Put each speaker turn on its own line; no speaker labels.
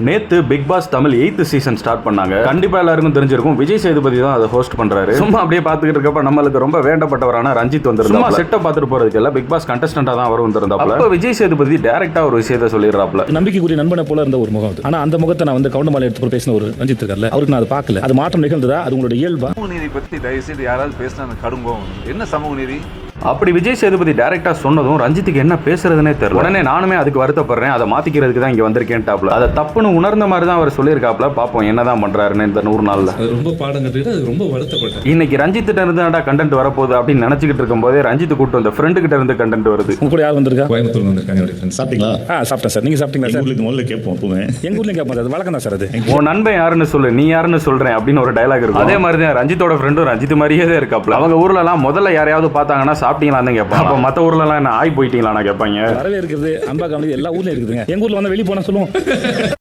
நேத்து Bigg Boss Tamil 8th season start பண்ணாங்க. கண்டிப்பா எல்லாருக்கும் தெரிஞ்சிருக்கும், விஜய் சேதுபதி தான் அதை ஹோஸ்ட் பண்றாரு. சும்மா அப்படியே பாத்துக்கிட்டு இருக்கப்ப நம்மளுக்கு ரொம்ப வேண்டப்பட்டவரான ரஞ்சித் வந்திருந்தாங்க. சும்மா செட்டை பாத்துட்டு போறதுக்கு எல்லாம் பிக் பாஸ் கண்டஸ்டன்டா தான் அவர் வந்திருந்தாப்ல. அப்ப விஜய் சேதுபதி டைரக்டா ஒரு விஷயத்தை சொல்லிடுறாப்ல.
நம்பிக்கைக்குரிய நண்பனை போல இருந்த ஒரு முகம் அது. ஆனா அந்த முகத்தை நான் வந்து கவுண்டமாலை எடுத்து பேசின ஒரு ரஞ்சித் இருக்கார்ல, அவருக்கு நான் அதை பார்க்கல. அது மாற்றம் நிகழ்ந்ததா? அது உங்களோட இயல்பா?
சமூக நீதி பத்தி தயவு செய்து யாராவது பேசினா அந்த கடுங்கோம். என்ன சமூக நீதி?
அப்படி விஜய் சேதுபதி டைரக்டா சொன்னதும் ரஞ்சித்துக்கு என்ன பேசுறதுனே தெரியல. உடனே நானுமே அதுக்கு வருத்தப்படுறேன், அதை மாத்திக்கிறதுக்கு தான் இங்க வந்திருக்கேன்டாப்ல. அதை தப்புன்னு உணர்ந்த மாதிரி தான் அவர் சொல்லியிருக்காப்ல. பாப்போம் என்னதான் பண்றாருன்னு இந்த 100 நாள்ல.
ரொம்ப பாடம் கட்டுக்கிட்டு அது ரொம்ப வருத்தப்பட்டேன்.
இன்னைக்கு ரஞ்சித்திட்ட இருந்து கண்டென்ட் வரப்போகுது அப்படின்னு நினைச்சுக்கிட்டு இருக்கும் போதே ரஞ்சித் கூட்டு வந்த ஃப்ரெண்டு கிட்ட இருந்து கண்டென்ட் வருது.
உங்க கூட யார் வந்திருக்கா?
கோயம்புத்தூர்ல வந்திருக்காங்க என்னோட ஃப்ரெண்ட்ஸ்.
சாப்பிட்டீங்களா?
சாப்பிட்டேன் சார். நீங்க சாப்பிட்டீங்களா சார்?
உங்களுக்கு முதல்ல கேட்போம் எப்பவுமே.
எங்க ஊர்லயும் கேட்போம், அது வழக்கம் தான் சார். அது
உன் நண்பன் யாருன்னு சொல்லு, நீ யாருன்னு சொல்றேன் அப்படின்னு ஒரு டயலாக் இருக்கும். அதே மாதிரி தான் ரஞ்சித்தோட ஃப்ரெண்டும் ரஞ்சித் மாதிரியே தான் இருக்காப்ல. அவங்க ஊர்ல எல்லாம் முதல்ல யாரையாவது பார்த்தாங்கன்னா சாப்பிட்டீங்களான்னு தான் கேட்பாங்க. அப்ப மத்த ஊர்ல எல்லாம் என்ன ஆய் போயிட்டீங்களா கேட்பாங்க.
வரவே இருக்குது, அன்பா காமெடி எல்லா ஊர்லயும் இருக்குதுங்க. எங்க ஊர்ல வந்து வெளியே போனா சொல்லுவோம்.